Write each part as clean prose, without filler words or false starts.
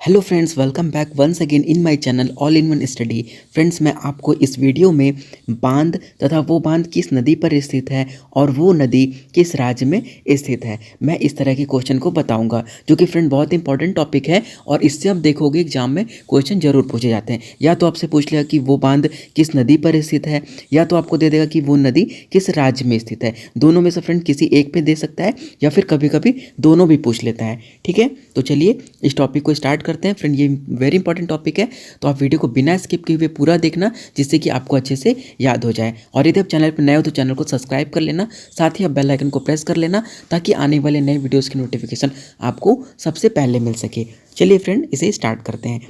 Hello friends, welcome back once again in my channel all in one study. Friends, मैं आपको इस video में बांध तथा वो बांध किस नदी पर स्थित है और वो नदी किस राज्य में स्थित है, मैं इस तरह के क्वेश्चन को बताऊंगा, जो कि फ्रेंड बहुत इंपॉर्टेंट टॉपिक है। और इससे आप देखोगे एग्जाम में क्वेश्चन जरूर पूछे जाते हैं। या तो आपसे पूछ लेगा कि वो बांध किस नदी पर स्थित है, या तो आपको दे देगा कि वो नदी किस राज्य में स्थित है। दोनों में से फ्रेंड किसी एक पे दे सकता है, या फिर कभी कभी दोनों भी पूछ लेता है। ठीक है, तो चलिए इस टॉपिक को स्टार्ट करते हैं। फ्रेंड, ये वेरी इंपॉर्टेंट टॉपिक है, तो आप वीडियो को बिना स्किप किए हुए पूरा देखना, जिससे कि आपको अच्छे से याद हो जाए। और यदि आप चैनल पर नए हो तो चैनल को सब्सक्राइब कर लेना, साथ ही आप बेल आइकन को प्रेस कर लेना, ताकि आने वाले नए वीडियोस की नोटिफिकेशन आपको सबसे पहले मिल सके। चलिए फ्रेंड, इसे स्टार्ट करते हैं।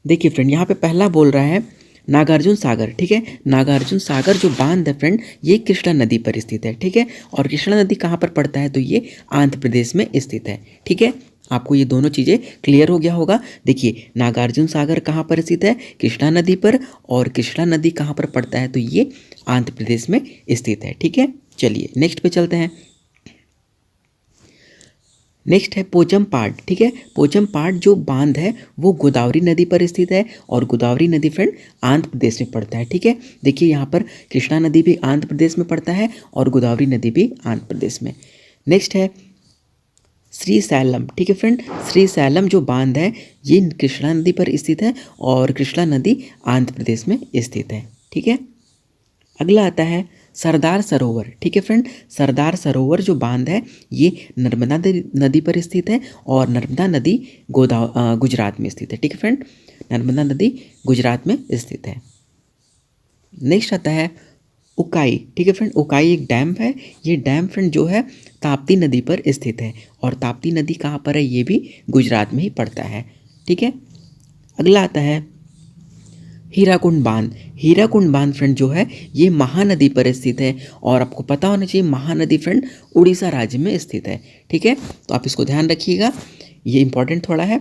देखिए फ्रेंड, यहाँ पे पहला बोल रहा है नागार्जुन सागर। ठीक है, नागार्जुन सागर जो बांध है फ्रेंड, ये कृष्णा नदी पर स्थित है। ठीक है, और कृष्णा नदी कहाँ पर पड़ता है, तो ये आंध्र प्रदेश में स्थित है। ठीक है, आपको ये दोनों चीज़ें क्लियर हो गया होगा। देखिए, नागार्जुन सागर कहाँ पर स्थित है, कृष्णा नदी पर, और कृष्णा नदी कहाँ पर पड़ता है, तो ये आंध्र प्रदेश में स्थित है। ठीक है, चलिए नेक्स्ट पे चलते हैं। नेक्स्ट है पोचमपाड। ठीक है, पोचमपाड जो बांध है वो गोदावरी नदी पर स्थित है, और गोदावरी नदी फ्रेंड आंध्र प्रदेश में पड़ता है। ठीक है, देखिए यहाँ पर कृष्णा नदी भी आंध्र प्रदेश में पड़ता है, और गोदावरी नदी भी आंध्र प्रदेश में। नेक्स्ट है श्री सैलम। ठीक है फ्रेंड, श्री सैलम जो बांध है ये कृष्णा नदी पर स्थित है, और कृष्णा नदी आंध्र प्रदेश में स्थित है। ठीक है, अगला आता है सरदार सरोवर। ठीक है फ्रेंड, सरदार सरोवर जो बांध है ये नर्मदा नदी पर स्थित है, और नर्मदा नदी गुजरात में स्थित है। ठीक है फ्रेंड, नर्मदा नदी गुजरात में स्थित है। नेक्स्ट आता है उकाई। ठीक है फ्रेंड, उकाई एक डैम है। ये डैम फ्रेंड जो है ताप्ती नदी पर स्थित है, और ताप्ती नदी कहाँ पर है, ये भी गुजरात में ही पड़ता है। ठीक है, अगला आता है हीराकुंड बांध। हीराकुंड बांध फ्रेंड जो है ये महानदी पर स्थित है, और आपको पता होना चाहिए महानदी फ्रेंड उड़ीसा राज्य में स्थित है। ठीक है, तो आप इसको ध्यान रखिएगा, ये इंपॉर्टेंट थोड़ा है।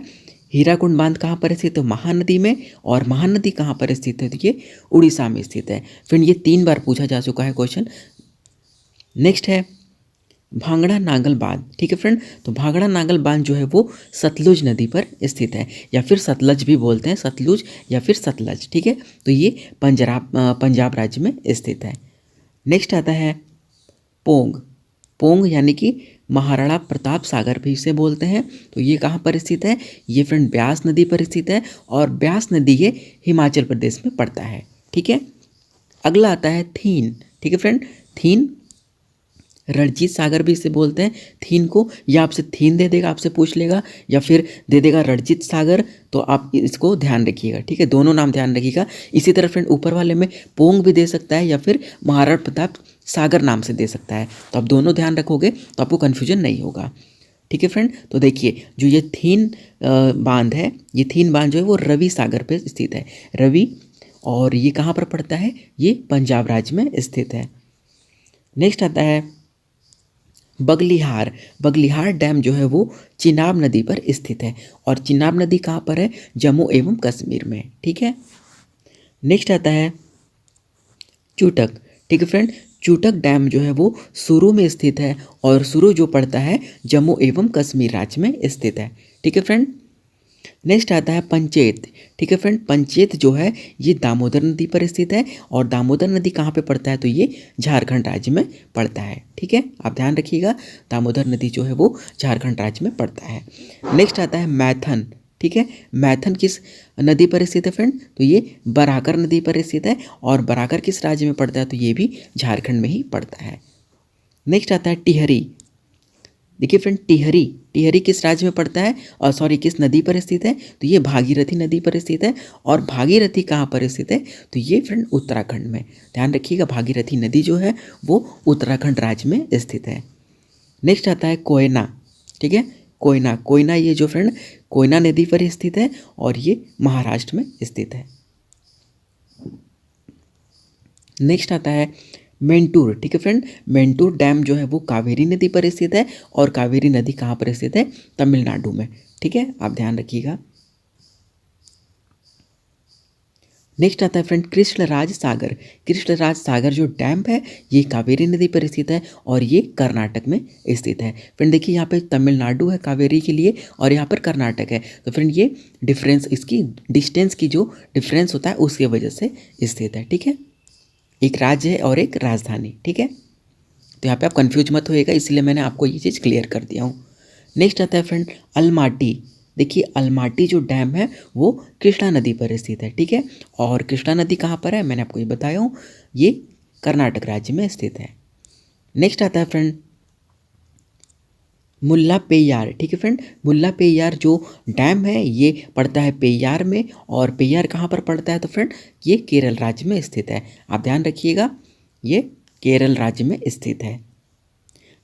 हीराकुंड बांध कहाँ पर स्थित है, महानदी में, और महानदी कहाँ पर स्थित है, तो ये उड़ीसा में स्थित है। फ्रेंड, ये 3 बार पूछा जा चुका है क्वेश्चन। नेक्स्ट है भांगड़ा नागल बांध। ठीक है फ्रेंड, तो भांगड़ा नागल बांध जो है वो सतलुज नदी पर स्थित है, या फिर सतलज भी बोलते हैं, सतलुज या फिर सतलज। ठीक है, तो ये पंजाब राज्य में स्थित है। नेक्स्ट आता है पोंग। पोंग यानी कि महाराणा प्रताप सागर भी इसे बोलते हैं, तो ये कहाँ पर स्थित है, ये फ्रेंड ब्यास नदी पर स्थित है, और ब्यास नदी ये हिमाचल प्रदेश में पड़ता है। ठीक है, अगला आता है थीन। ठीक है फ्रेंड, थीन रणजीत सागर भी इसे बोलते हैं। थीन को या आपसे थीन दे देगा, आपसे पूछ लेगा, या फिर दे देगा रणजीत सागर, तो आप इसको ध्यान रखिएगा। ठीक है, दोनों नाम ध्यान रखिएगा। इसी तरह फ्रेंड ऊपर वाले में पोंग भी दे सकता है, या फिर महाराणा प्रताप सागर नाम से दे सकता है, तो आप दोनों ध्यान रखोगे तो आपको कन्फ्यूजन नहीं होगा। ठीक है फ्रेंड, तो देखिए जो ये थीन बांध है, ये थीन बांध जो है वो रवि सागर पे स्थित है। रवि, और ये कहाँ पर पड़ता है, ये पंजाब राज्य में स्थित है। नेक्स्ट आता है बगलिहार। बगलिहार डैम जो है वो चिनाब नदी पर स्थित है, और चिनाब नदी कहाँ पर है, जम्मू एवं कश्मीर में। ठीक है, नेक्स्ट आता है चूटक। ठीक है फ्रेंड, चूटक डैम जो है वो सुरू में स्थित है, और सुरू जो पड़ता है जम्मू एवं कश्मीर राज्य में स्थित है। ठीक है फ्रेंड, नेक्स्ट आता है पंचेत। ठीक है फ्रेंड, पंचेत जो है ये दामोदर नदी पर स्थित है, और दामोदर नदी कहाँ पे पड़ता है, तो ये झारखंड राज्य में पड़ता है। ठीक है, आप ध्यान रखिएगा, दामोदर नदी जो है वो झारखंड राज्य में पड़ता है। नेक्स्ट आता है मैथन। ठीक है, मैथन किस नदी पर स्थित है फ्रेंड, तो ये बराकर नदी पर स्थित है, और बराकर किस राज्य में पड़ता है, तो ये भी झारखंड में ही पड़ता है। नेक्स्ट आता है टिहरी। देखिए फ्रेंड, टिहरी, टिहरी किस राज्य में पड़ता है, और सॉरी किस नदी पर स्थित है, तो ये भागीरथी नदी पर स्थित है, और भागीरथी कहाँ पर स्थित है, तो ये फ्रेंड उत्तराखंड में। ध्यान रखिएगा, भागीरथी नदी जो है वो उत्तराखंड राज्य में स्थित है। नेक्स्ट आता है कोयना। ठीक है, कोयना, कोयना ये जो फ्रेंड कोयना नदी पर स्थित है, और ये महाराष्ट्र में स्थित है। नेक्स्ट आता है मेंटूर। ठीक है फ्रेंड, मेंटूर डैम जो है वो कावेरी नदी पर स्थित है, और कावेरी नदी कहाँ पर स्थित है, तमिलनाडु में। ठीक है, आप ध्यान रखिएगा। नेक्स्ट आता है फ्रेंड कृष्णराज सागर। कृष्णराज सागर जो डैम है ये कावेरी नदी पर स्थित है और ये कर्नाटक में स्थित है। फ्रेंड देखिए यहाँ पे तमिलनाडु है कावेरी के लिए और यहाँ पर कर्नाटक है। तो फ्रेंड ये डिफरेंस, इसकी डिस्टेंस की जो डिफरेंस होता है उसकी वजह से स्थित है। ठीक है, एक राज्य है और एक राजधानी। ठीक है, तो यहाँ पे आप कंफ्यूज मत होइएगा, इसलिए मैंने आपको ये चीज़ क्लियर कर दिया हूँ। नेक्स्ट आता है फ्रेंड अलमाटी। देखिए अलमाटी जो डैम है वो कृष्णा नदी पर स्थित है। ठीक है, और कृष्णा नदी कहाँ पर है मैंने आपको ये बताया हूँ, ये कर्नाटक राज्य में स्थित है। नेक्स्ट आता है फ्रेंड मुल्ला पेरियार। ठीक है फ्रेंड, मुल्ला पेरियार जो डैम है ये पड़ता है पेरियार में, और पेरियार कहाँ पर पड़ता है तो फ्रेंड ये केरल राज्य में स्थित है। आप ध्यान रखिएगा, ये केरल राज्य में स्थित है।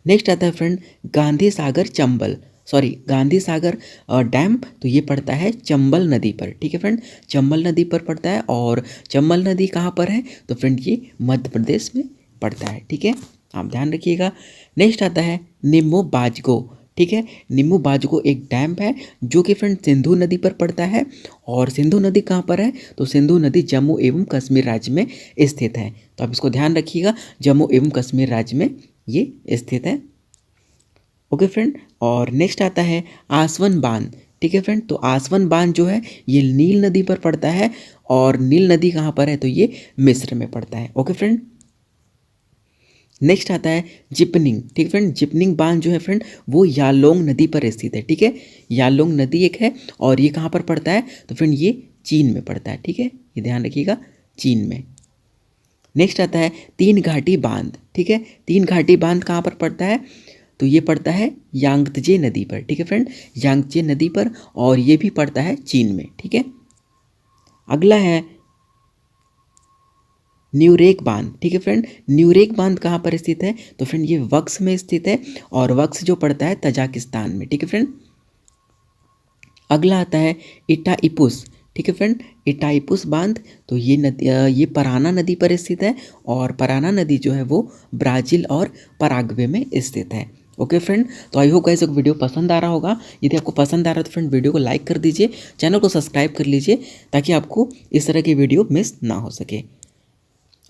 नेक्स्ट आता है friend Gandhi Sagar Chambal, sorry Gandhi Sagar dam, तो ये पड़ता है चंबल नदी पर। ठीक है फ्रेंड, चंबल नदी पर पड़ता है, और चंबल नदी कहाँ पर है तो फ्रेंड ये मध्य प्रदेश में पड़ता है। ठीक है, आप ध्यान रखिएगा। नेक्स्ट आता है निम्मू बाजगो। ठीक है, निम्मू बाजगो एक डैम है जो कि फ्रेंड सिंधु नदी पर पड़ता है, और सिंधु नदी कहाँ पर है तो सिंधु नदी जम्मू एवं कश्मीर राज्य में स्थित है। तो आप इसको ध्यान रखिएगा, जम्मू एवं कश्मीर राज्य में ये स्थित है। ओके फ्रेंड, और नेक्स्ट आता है आसवन बांध। ठीक है फ्रेंड, तो आसवन बांध जो है ये नील नदी पर पड़ता है, और नील नदी कहाँ पर है तो ये मिस्र में पड़ता है। ओके फ्रेंड, नेक्स्ट आता है जिपनिंग। ठीक है फ्रेंड, जिपनिंग बांध जो है फ्रेंड वो यालोंग नदी पर स्थित है। ठीक है, यालोंग नदी एक है, और ये कहाँ पर पड़ता है तो फ्रेंड ये चीन में पड़ता है। ठीक है, ये ध्यान रखिएगा, चीन में। नेक्स्ट आता है तीन घाटी बांध। ठीक है, तीन घाटी बांध कहाँ पर पड़ता है तो ये पड़ता है यांगत्जे नदी पर। ठीक है फ्रेंड, यांगत्जे नदी पर, और ये भी पड़ता है चीन में। ठीक है, अगला है न्यूरेक बांध। ठीक है फ्रेंड, न्यूरेक बांध कहाँ पर स्थित है तो फ्रेंड ये वक्स में स्थित है, और वक्स जो पड़ता है तजाकिस्तान में। ठीक है फ्रेंड, अगला आता है इटाइपुस। ठीक है फ्रेंड, इटाइपुस बांध, तो ये नदी ये पराना नदी पर स्थित है, और पराना नदी जो है वो ब्राज़ील और पराग्वे में स्थित है। ओके फ्रेंड, तो आई होप गाइस आपको वीडियो पसंद आ रहा होगा। यदि आपको पसंद आ रहा है तो फ्रेंड वीडियो को लाइक कर दीजिए, चैनल को सब्सक्राइब कर लीजिए, ताकि आपको इस तरह की वीडियो मिस ना हो सके।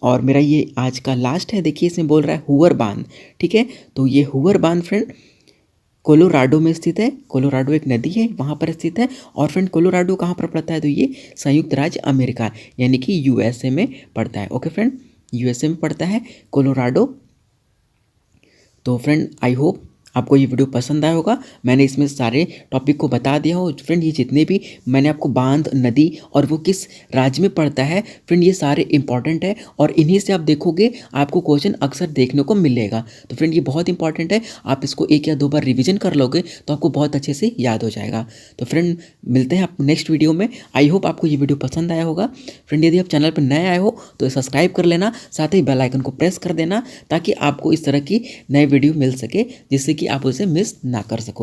और मेरा ये आज का लास्ट है, देखिए इसमें बोल रहा है हुवर बांध। ठीक है, तो ये हुवर बांध फ्रेंड कोलोराडो में स्थित है। कोलोराडो एक नदी है, वहाँ पर स्थित है। और फ्रेंड कोलोराडो कहाँ पर पड़ता है तो ये संयुक्त राज्य अमेरिका यानी कि यूएसए में पड़ता है। ओके फ्रेंड, यूएसए में पड़ता है कोलोराडो। तो फ्रेंड आई होप आपको ये वीडियो पसंद आया होगा। मैंने इसमें सारे टॉपिक को बता दिया हो फ्रेंड, ये जितने भी मैंने आपको बांध, नदी और वो किस राज्य में पड़ता है फ्रेंड, ये सारे इंपॉर्टेंट है, और इन्हीं से आप देखोगे आपको क्वेश्चन अक्सर देखने को मिलेगा। तो फ्रेंड ये बहुत इंपॉर्टेंट है, आप इसको एक या दो बार रिविजन कर लोगे तो आपको बहुत अच्छे से याद हो जाएगा। तो फ्रेंड मिलते हैं आप नेक्स्ट वीडियो में। आई होप आपको ये वीडियो पसंद आया होगा। फ्रेंड यदि आप चैनल पर नए आए हो तो सब्सक्राइब कर लेना, साथ ही बेल आइकन को प्रेस कर देना, ताकि आपको इस तरह की नए वीडियो मिल सके, जिससे कि आप उसे मिस ना कर सको।